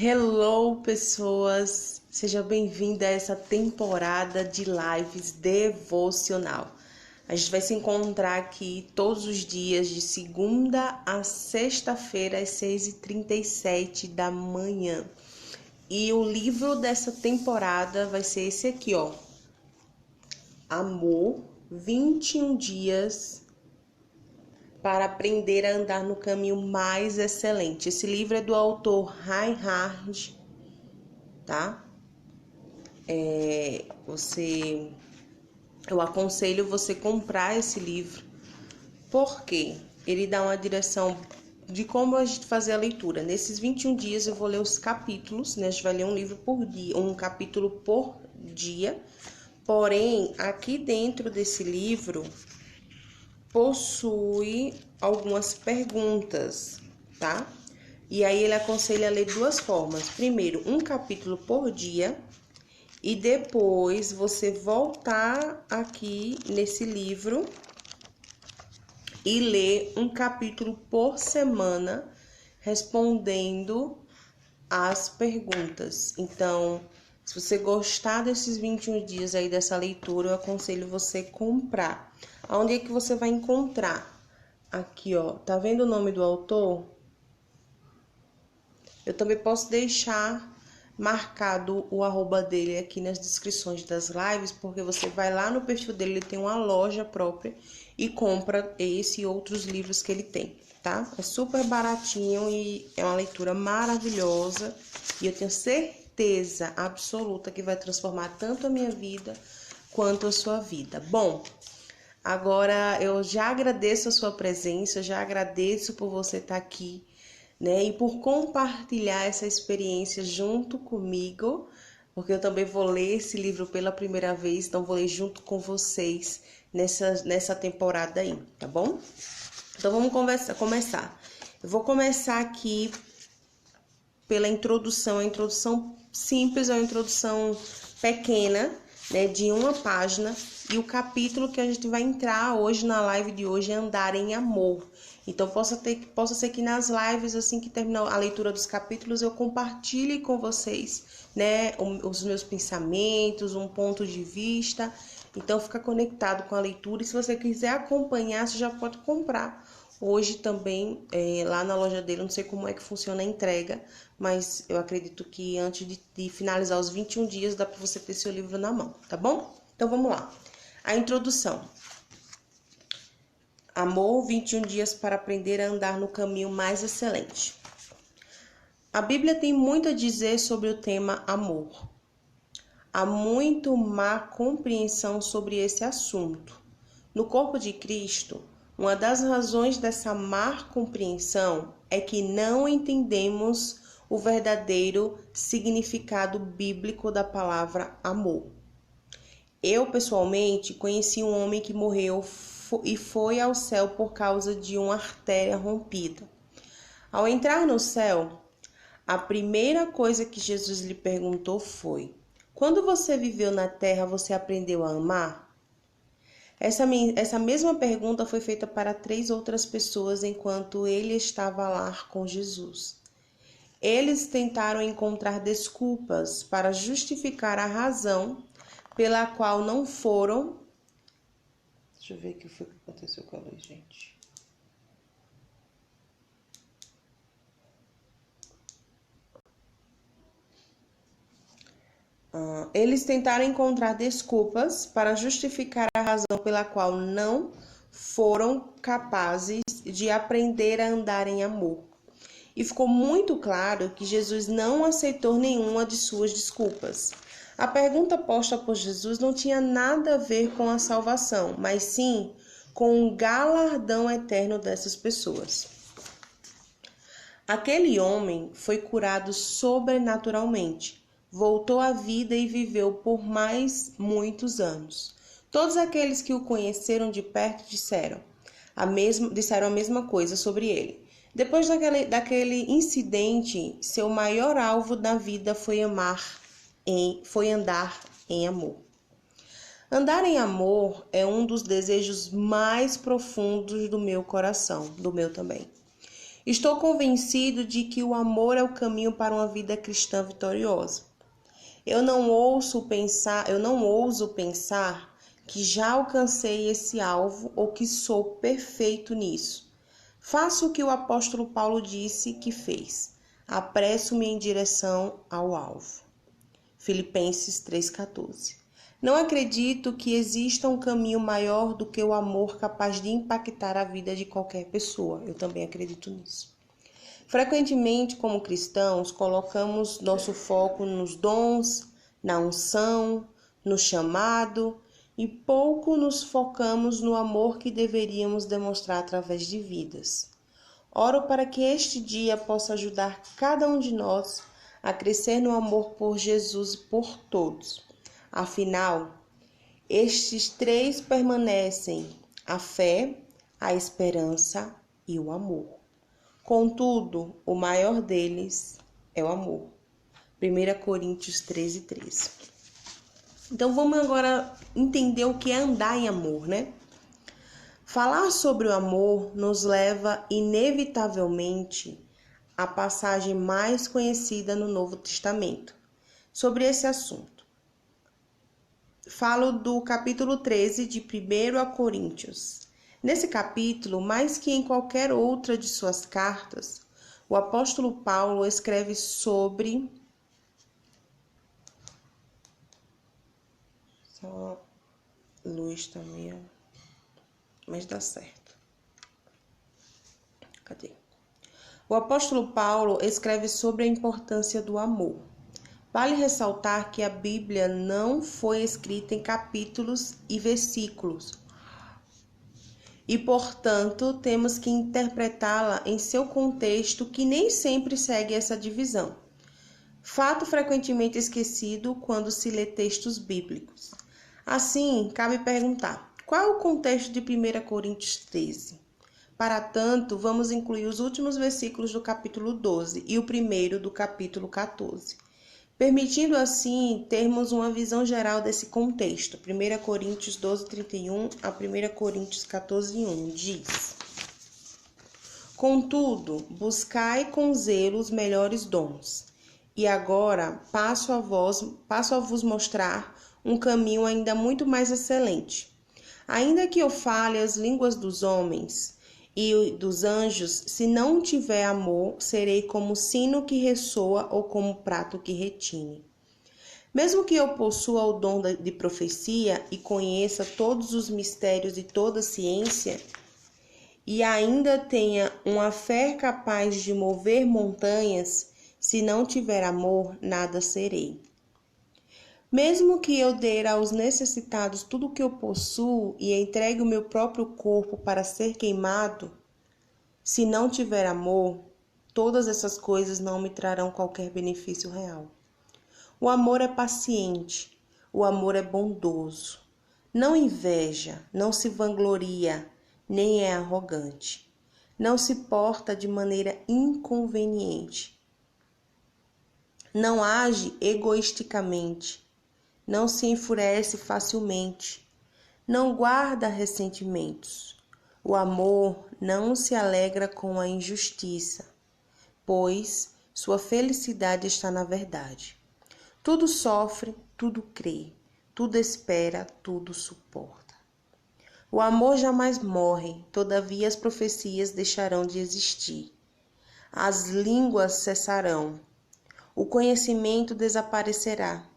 Hello, pessoas! Seja bem-vinda a essa temporada de lives devocional. A gente vai se encontrar aqui todos os dias, de segunda a sexta-feira, às 6h37 da manhã. E o livro dessa temporada vai ser esse aqui, ó. Amor, 21 dias para aprender a andar no caminho mais excelente. Esse livro é do autor Reinhard, tá? Eu aconselho você comprar esse livro, porque ele dá uma direção de como a gente fazer a leitura. Nesses 21 dias eu vou ler os capítulos, né? A gente vai ler um livro por dia, um capítulo por dia. Porém, aqui dentro desse livro possui algumas perguntas, tá? E aí ele aconselha a ler duas formas. Primeiro, um capítulo por dia, e depois você voltar aqui nesse livro e ler um capítulo por semana, respondendo as perguntas. Então, se você gostar desses 21 dias aí dessa leitura, eu aconselho você comprar. Aonde é que você vai encontrar? Aqui, ó, tá vendo o nome do autor? Eu também posso deixar marcado o arroba dele aqui nas descrições das lives, porque você vai lá no perfil dele, ele tem uma loja própria e compra esse e outros livros que ele tem, tá? É super baratinho e é uma leitura maravilhosa, e eu tenho certeza absoluta que vai transformar tanto a minha vida quanto a sua vida. Bom, agora eu já agradeço a sua presença, já agradeço por você estar aqui, né? E por compartilhar essa experiência junto comigo, porque eu também vou ler esse livro pela primeira vez, então vou ler junto com vocês nessa temporada aí, tá bom? Então vamos começar. Eu vou começar aqui pela introdução, a introdução simples, é uma introdução pequena, né, de uma página, e o capítulo que a gente vai entrar hoje na live de hoje é Andar em Amor. Então possa ser que nas lives, assim que terminar a leitura dos capítulos, eu compartilhe com vocês, né, os meus pensamentos, um ponto de vista. Então fica conectado com a leitura, e se você quiser acompanhar, você já pode comprar hoje também lá na loja dele. Não sei como é que funciona a entrega, mas eu acredito que antes de finalizar os 21 dias dá para você ter seu livro na mão, tá bom? Então vamos lá. A introdução. Amor, 21 dias para aprender a andar no caminho mais excelente. A Bíblia tem muito a dizer sobre o tema amor. Há muito má compreensão sobre esse assunto. No corpo de Cristo, uma das razões dessa má compreensão é que não entendemos o verdadeiro significado bíblico da palavra amor. Eu, pessoalmente, conheci um homem que morreu e foi ao céu por causa de uma artéria rompida. Ao entrar no céu, a primeira coisa que Jesus lhe perguntou foi: quando você viveu na terra, você aprendeu a amar? Essa mesma pergunta foi feita para 3 outras pessoas enquanto ele estava lá com Jesus. Eles tentaram encontrar desculpas para justificar a razão pela qual não foram. Deixa eu ver o que foi que aconteceu com a luz, gente. Eles tentaram encontrar desculpas para justificar a razão pela qual não foram capazes de aprender a andar em amor. E ficou muito claro que Jesus não aceitou nenhuma de suas desculpas. A pergunta posta por Jesus não tinha nada a ver com a salvação, mas sim com o galardão eterno dessas pessoas. Aquele homem foi curado sobrenaturalmente, voltou à vida e viveu por mais muitos anos. Todos aqueles que o conheceram de perto disseram a mesma coisa sobre ele. Depois daquele incidente, seu maior alvo da vida foi andar em amor. Andar em amor é um dos desejos mais profundos do meu coração, do meu também. Estou convencido de que o amor é o caminho para uma vida cristã vitoriosa. Eu não ouso pensar que já alcancei esse alvo ou que sou perfeito nisso. Faço o que o apóstolo Paulo disse que fez. Apresso-me em direção ao alvo. Filipenses 3,14. Não acredito que exista um caminho maior do que o amor capaz de impactar a vida de qualquer pessoa. Eu também acredito nisso. Frequentemente, como cristãos, colocamos nosso foco nos dons, na unção, no chamado e pouco nos focamos no amor que deveríamos demonstrar através de vidas. Oro para que este dia possa ajudar cada um de nós a crescer no amor por Jesus e por todos. Afinal, estes três permanecem: a fé, a esperança e o amor. Contudo, o maior deles é o amor. 1 Coríntios 13:13. Então vamos agora entender o que é andar em amor, né? Falar sobre o amor nos leva inevitavelmente à passagem mais conhecida no Novo Testamento sobre esse assunto. Falo do capítulo 13 de 1 Coríntios. Nesse capítulo, mais que em qualquer outra de suas cartas, o apóstolo Paulo escreve sobre... Só luz também, mas dá certo. Cadê? O apóstolo Paulo escreve sobre a importância do amor. Vale ressaltar que a Bíblia não foi escrita em capítulos e versículos, e, portanto, temos que interpretá-la em seu contexto, que nem sempre segue essa divisão. Fato frequentemente esquecido quando se lê textos bíblicos. Assim, cabe perguntar: qual é o contexto de 1 Coríntios 13? Para tanto, vamos incluir os últimos versículos do capítulo 12 e o primeiro do capítulo 14, permitindo assim termos uma visão geral desse contexto. 1 Coríntios 12:31 a 1 Coríntios 14:1 diz: Contudo, buscai com zelo os melhores dons. E agora passo a vos mostrar um caminho ainda muito mais excelente. Ainda que eu fale as línguas dos homens e dos anjos, se não tiver amor, serei como sino que ressoa ou como prato que retine. Mesmo que eu possua o dom de profecia e conheça todos os mistérios e toda a ciência, e ainda tenha uma fé capaz de mover montanhas, se não tiver amor, nada serei. Mesmo que eu dê aos necessitados tudo o que eu possuo e entregue o meu próprio corpo para ser queimado, se não tiver amor, todas essas coisas não me trarão qualquer benefício real. O amor é paciente, o amor é bondoso, não inveja, não se vangloria, nem é arrogante, não se porta de maneira inconveniente, não age egoisticamente, não se enfurece facilmente, não guarda ressentimentos. O amor não se alegra com a injustiça, pois sua felicidade está na verdade. Tudo sofre, tudo crê, tudo espera, tudo suporta. O amor jamais morre, todavia as profecias deixarão de existir. As línguas cessarão, o conhecimento desaparecerá.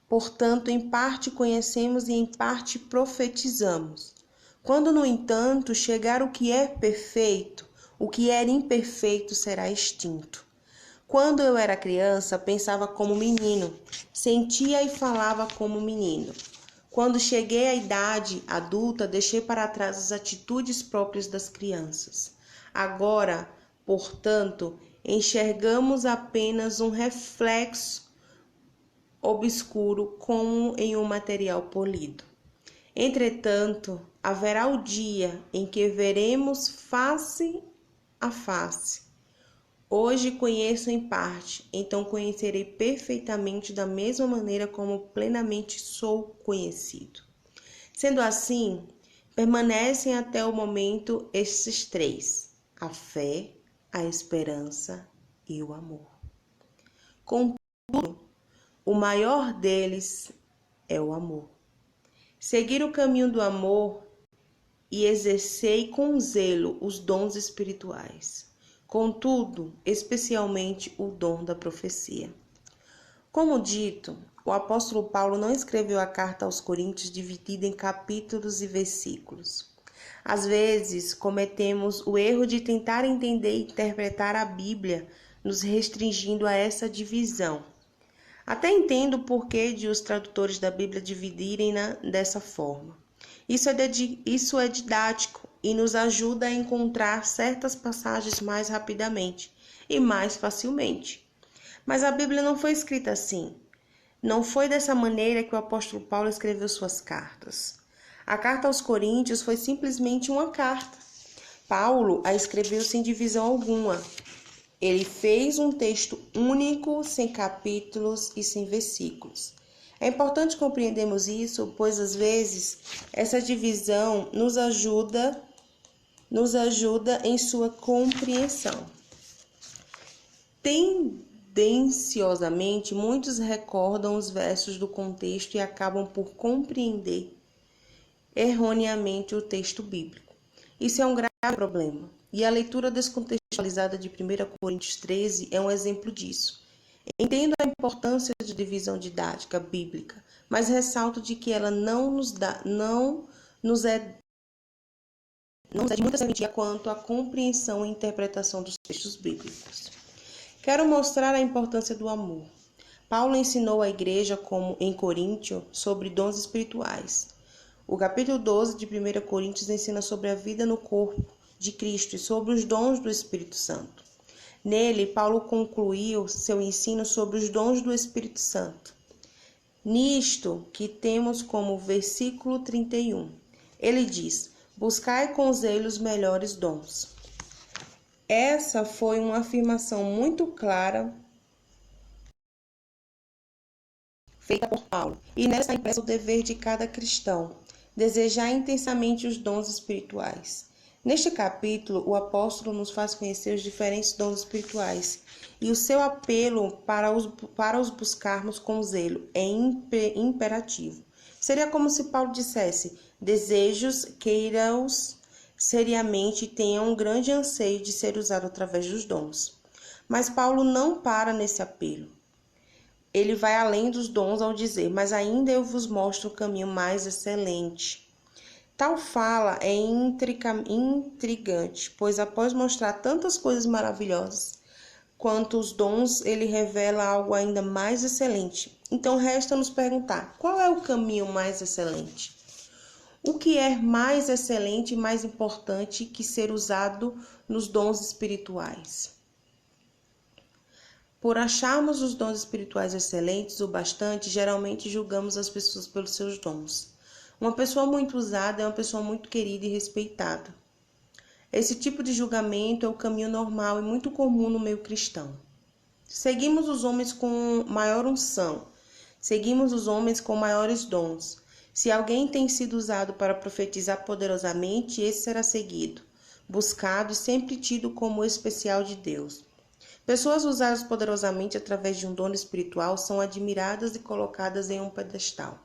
Portanto, em parte conhecemos e em parte profetizamos. Quando, no entanto, chegar o que é perfeito, o que era imperfeito será extinto. Quando eu era criança, pensava como menino, sentia e falava como menino. Quando cheguei à idade adulta, deixei para trás as atitudes próprias das crianças. Agora, portanto, enxergamos apenas um reflexo obscuro como em um material polido. Entretanto, haverá o dia em que veremos face a face. Hoje conheço em parte, então conhecerei perfeitamente da mesma maneira como plenamente sou conhecido. Sendo assim, permanecem até o momento esses três: a fé, a esperança e o amor. Contudo, o maior deles é o amor. Seguir o caminho do amor e exercei com zelo os dons espirituais, contudo, especialmente o dom da profecia. Como dito, o apóstolo Paulo não escreveu a carta aos Coríntios dividida em capítulos e versículos. Às vezes, cometemos o erro de tentar entender e interpretar a Bíblia, nos restringindo a essa divisão. Até entendo o porquê de os tradutores da Bíblia dividirem-na dessa forma. Isso é didático e nos ajuda a encontrar certas passagens mais rapidamente e mais facilmente. Mas a Bíblia não foi escrita assim. Não foi dessa maneira que o apóstolo Paulo escreveu suas cartas. A carta aos Coríntios foi simplesmente uma carta. Paulo a escreveu sem divisão alguma. Ele fez um texto único, sem capítulos e sem versículos. É importante compreendermos isso, pois às vezes essa divisão nos ajuda em sua compreensão. Tendenciosamente, muitos recordam os versos do contexto e acabam por compreender erroneamente o texto bíblico. Isso é um grave problema, e a leitura descontextualizada de 1 Coríntios 13 é um exemplo disso. Entendo a importância de divisão didática bíblica, mas ressalto de que ela não nos é de muita serventia quanto à compreensão e interpretação dos textos bíblicos. Quero mostrar a importância do amor. Paulo ensinou à igreja em Coríntio sobre dons espirituais. O capítulo 12 de 1 Coríntios ensina sobre a vida no corpo de Cristo e sobre os dons do Espírito Santo. Nele, Paulo concluiu seu ensino sobre os dons do Espírito Santo. Nisto que temos como versículo 31. Ele diz: buscai com zelo os melhores dons. Essa foi uma afirmação muito clara feita por Paulo, e nela está impresso o dever de cada cristão, desejar intensamente os dons espirituais. Neste capítulo, o apóstolo nos faz conhecer os diferentes dons espirituais e o seu apelo para os buscarmos com zelo é imperativo. Seria como se Paulo dissesse: desejos, queira-os seriamente e tenha um grande anseio de ser usado através dos dons. Mas Paulo não para nesse apelo. Ele vai além dos dons ao dizer: mas ainda eu vos mostro o caminho mais excelente. Tal fala é intrigante, pois após mostrar tantas coisas maravilhosas quanto os dons, ele revela algo ainda mais excelente. Então resta nos perguntar: qual é o caminho mais excelente? O que é mais excelente e mais importante que ser usado nos dons espirituais? Por acharmos os dons espirituais excelentes o bastante, geralmente julgamos as pessoas pelos seus dons. Uma pessoa muito usada é uma pessoa muito querida e respeitada. Esse tipo de julgamento é o caminho normal e muito comum no meio cristão. Seguimos os homens com maior unção, seguimos os homens com maiores dons. Se alguém tem sido usado para profetizar poderosamente, esse será seguido, buscado e sempre tido como especial de Deus. Pessoas usadas poderosamente através de um dom espiritual são admiradas e colocadas em um pedestal.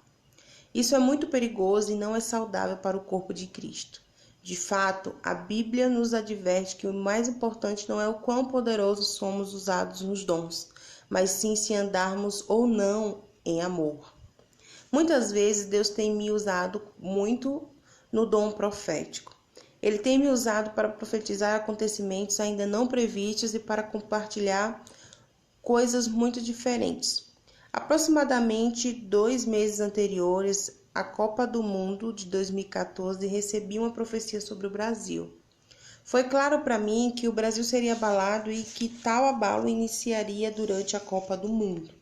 Isso é muito perigoso e não é saudável para o corpo de Cristo. De fato, a Bíblia nos adverte que o mais importante não é o quão poderosos somos usados nos dons, mas sim se andarmos ou não em amor. Muitas vezes Deus tem me usado muito no dom profético. Ele tem me usado para profetizar acontecimentos ainda não previstos e para compartilhar coisas muito diferentes. Aproximadamente 2 meses anteriores à Copa do Mundo de 2014, recebi uma profecia sobre o Brasil. Foi claro para mim que o Brasil seria abalado e que tal abalo iniciaria durante a Copa do Mundo.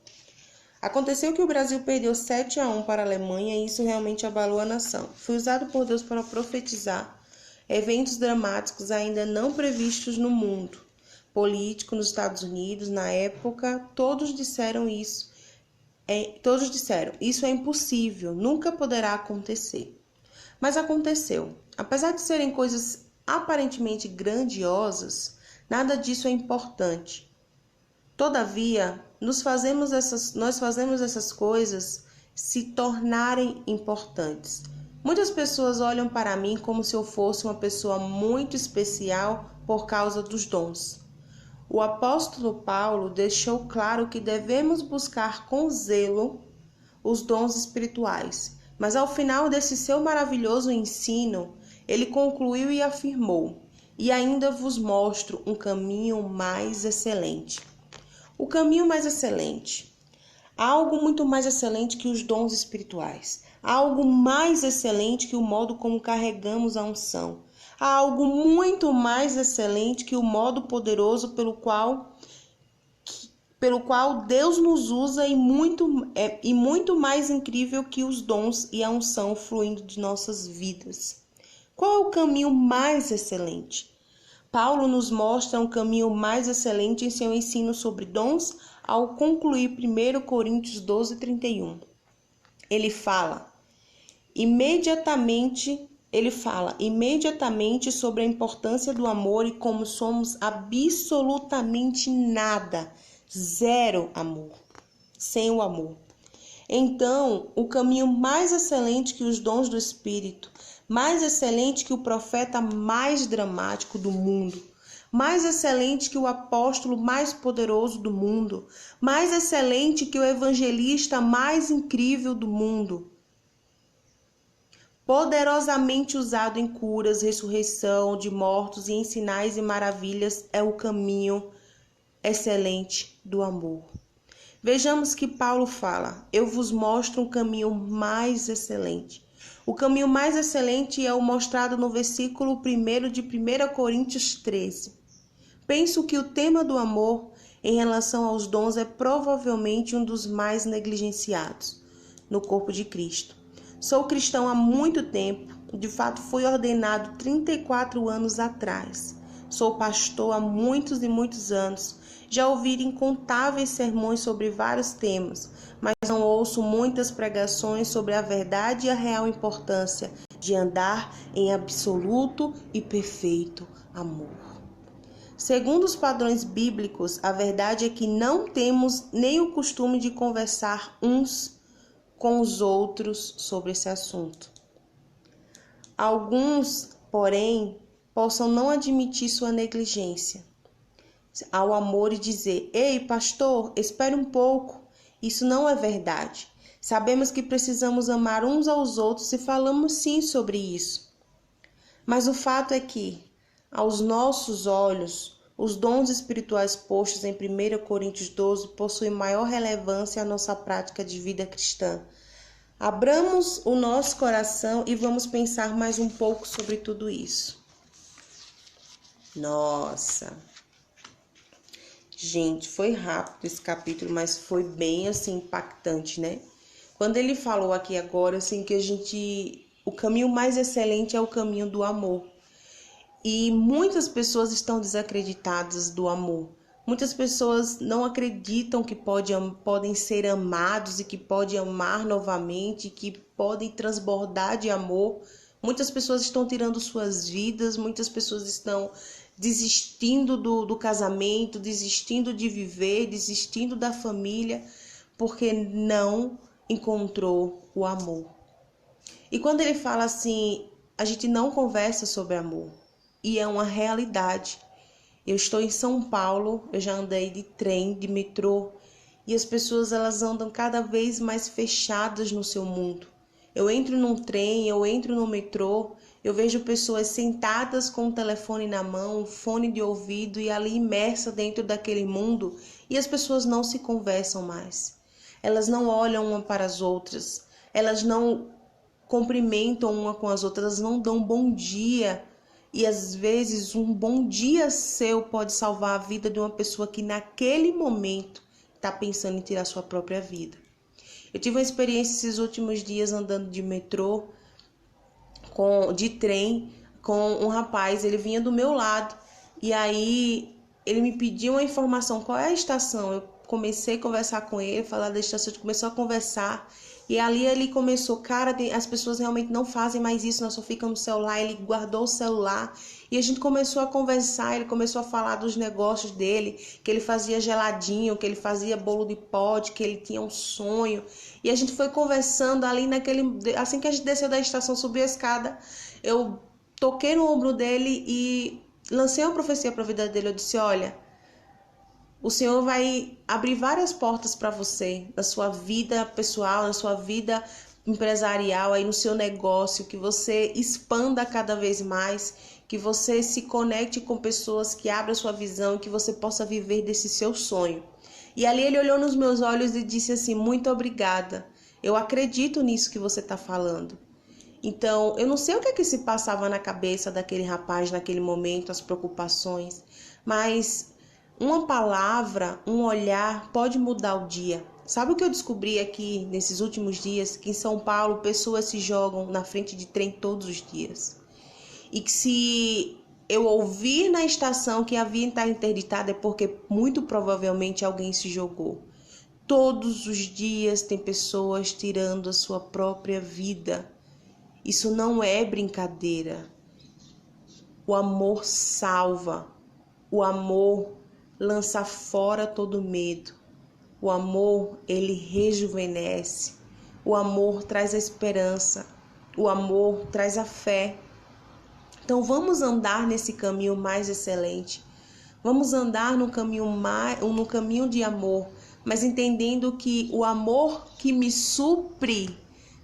Aconteceu que o Brasil perdeu 7-1 para a Alemanha e isso realmente abalou a nação. Fui usado por Deus para profetizar eventos dramáticos ainda não previstos no mundo político nos Estados Unidos. Na época, todos disseram, isso é impossível, nunca poderá acontecer. Mas aconteceu. Apesar de serem coisas aparentemente grandiosas, Nada disso é importante. Todavia, nós fazemos essas coisas se tornarem importantes. Muitas pessoas olham para mim como se eu fosse uma pessoa muito especial por causa dos dons. O apóstolo Paulo deixou claro que devemos buscar com zelo os dons espirituais, mas ao final desse seu maravilhoso ensino, ele concluiu e afirmou: "E ainda vos mostro um caminho mais excelente." O caminho mais excelente. Há algo muito mais excelente que os dons espirituais. Há algo mais excelente que o modo como carregamos a unção. Há algo muito mais excelente que o modo poderoso pelo qual Deus nos usa e muito mais incrível que os dons e a unção fluindo de nossas vidas. Qual é o caminho mais excelente? Paulo nos mostra um caminho mais excelente em seu ensino sobre dons ao concluir 1 Coríntios 12:31. Ele fala imediatamente sobre a importância do amor e como somos absolutamente nada, zero amor, sem o amor. Então, o caminho mais excelente que os dons do Espírito, mais excelente que o profeta mais dramático do mundo, mais excelente que o apóstolo mais poderoso do mundo, mais excelente que o evangelista mais incrível do mundo, poderosamente usado em curas, ressurreição de mortos e em sinais e maravilhas, é o caminho excelente do amor. Vejamos que Paulo fala: "Eu vos mostro um caminho mais excelente." O caminho mais excelente é o mostrado no versículo 1 de 1 Coríntios 13. Penso que o tema do amor em relação aos dons é provavelmente um dos mais negligenciados no corpo de Cristo. Sou cristão há muito tempo, de fato fui ordenado 34 anos atrás. Sou pastor há muitos e muitos anos. Já ouvi incontáveis sermões sobre vários temas, mas não ouço muitas pregações sobre a verdade e a real importância de andar em absoluto e perfeito amor. Segundo os padrões bíblicos, a verdade é que não temos nem o costume de conversar uns com os outros sobre esse assunto. Alguns, porém, possam não admitir sua negligência ao amor e dizer: "Ei, pastor, espere um pouco, isso não é verdade. Sabemos que precisamos amar uns aos outros e falamos sim sobre isso." Mas o fato é que, aos nossos olhos, os dons espirituais postos em 1 Coríntios 12 possuem maior relevância à nossa prática de vida cristã. Abramos o nosso coração e vamos pensar mais um pouco sobre tudo isso. Nossa! Gente, foi rápido esse capítulo, mas foi bem assim impactante, né? Quando ele falou aqui agora assim que o caminho mais excelente é o caminho do amor. E muitas pessoas estão desacreditadas do amor. Muitas pessoas não acreditam que podem ser amados e que podem amar novamente, que podem transbordar de amor. Muitas pessoas estão tirando suas vidas, muitas pessoas estão desistindo do casamento, desistindo de viver, desistindo da família, porque não encontrou o amor. E quando ele fala assim, a gente não conversa sobre amor, e é uma realidade. Eu estou em São Paulo, eu já andei de trem, de metrô, e as pessoas elas andam cada vez mais fechadas no seu mundo. Eu entro num trem, eu entro no metrô, eu vejo pessoas sentadas com o telefone na mão, um fone de ouvido e ali imersa dentro daquele mundo, e as pessoas não se conversam mais. Elas não olham uma para as outras, elas não cumprimentam uma com as outras, elas não dão bom dia. E às vezes um bom dia seu pode salvar a vida de uma pessoa que naquele momento está pensando em tirar sua própria vida. Eu tive uma experiência esses últimos dias andando de metrô, de trem, com um rapaz. Ele vinha do meu lado e aí ele me pediu uma informação: qual é a estação? Eu comecei a conversar com ele, falar da distância, a gente começou a conversar. E ali ele começou, cara, as pessoas realmente não fazem mais isso, nós só ficamos no celular. Ele guardou o celular e a gente começou a conversar, ele começou a falar dos negócios dele, que ele fazia geladinho, que ele fazia bolo de pote, que ele tinha um sonho. E a gente foi conversando ali assim que a gente desceu da estação, subiu a escada, eu toquei no ombro dele e lancei uma profecia para a vida dele. Eu disse, olha, o Senhor vai abrir várias portas para você, na sua vida pessoal, na sua vida empresarial, aí no seu negócio, que você expanda cada vez mais, que você se conecte com pessoas que abram a sua visão, que você possa viver desse seu sonho. E ali ele olhou nos meus olhos e disse assim, muito obrigada, eu acredito nisso que você está falando. Então, eu não sei o que se passava na cabeça daquele rapaz naquele momento, as preocupações, mas uma palavra, um olhar pode mudar o dia. Sabe o que eu descobri aqui nesses últimos dias? Que em São Paulo pessoas se jogam na frente de trem todos os dias. E que se eu ouvir na estação que a via está interditada é porque muito provavelmente alguém se jogou. Todos os dias tem pessoas tirando a sua própria vida. Isso não é brincadeira. O amor salva. O amor lança fora todo medo. O amor, ele rejuvenesce. O amor traz a esperança. O amor traz a fé. Então vamos andar nesse caminho mais excelente. Vamos andar no caminho de amor, mas entendendo que o amor que me supre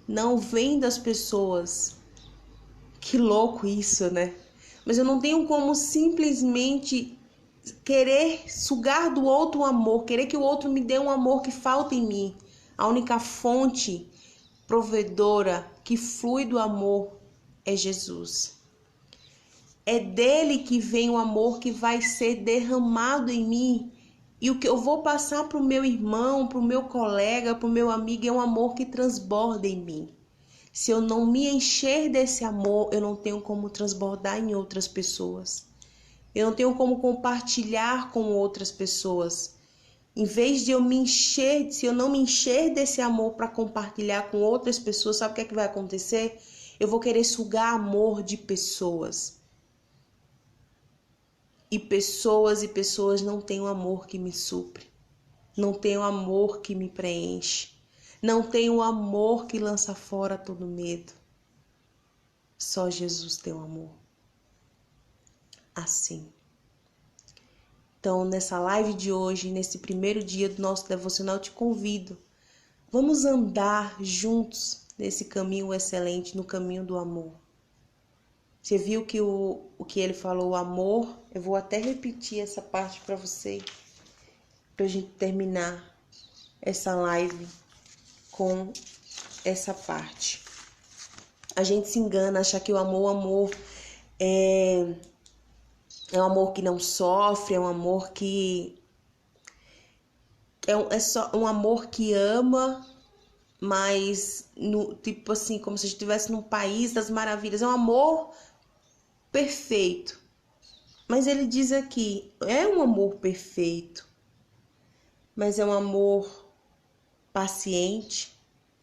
não vem das pessoas. Que louco isso, né? Mas eu não tenho como simplesmente querer sugar do outro o amor, querer que o outro me dê um amor que falta em mim. A única fonte provedora que flui do amor é Jesus. É dele que vem o amor que vai ser derramado em mim. E o que eu vou passar para o meu irmão, para o meu colega, para o meu amigo é um amor que transborda em mim. Se eu não me encher desse amor, eu não tenho como transbordar em outras pessoas. Eu não tenho como compartilhar com outras pessoas. Em vez de eu me encher, se eu não me encher desse amor para compartilhar com outras pessoas, sabe o que vai acontecer? Eu vou querer sugar amor de pessoas. E pessoas não têm o amor que me supre. Não têm o amor que me preenche. Não tem o amor que lança fora todo medo. Só Jesus tem o amor. Assim. Então, nessa live de hoje, nesse primeiro dia do nosso devocional, eu te convido. Vamos andar juntos nesse caminho excelente, no caminho do amor. Você viu que o que ele falou, o amor? Eu vou até repetir essa parte para você, para a gente terminar essa live com essa parte. A gente se engana, achar que o amor é um amor que não sofre, é um amor que é só um amor que ama, mas no tipo assim, como se a gente estivesse num país das maravilhas. É um amor perfeito. Mas ele diz aqui, é um amor perfeito, mas é um amor paciente,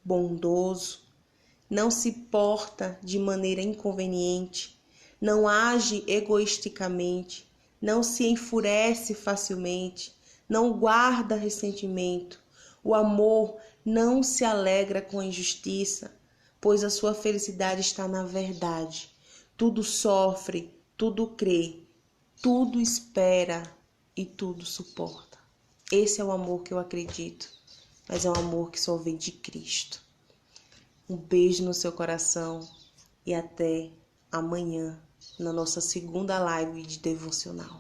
bondoso, não se porta de maneira inconveniente, não age egoisticamente, não se enfurece facilmente, não guarda ressentimento. O amor não se alegra com a injustiça, pois a sua felicidade está na verdade. Tudo sofre, tudo crê, tudo espera e tudo suporta. Esse é o amor que eu acredito, mas é um amor que só vem de Cristo. Um beijo no seu coração e até amanhã na nossa segunda live de devocional.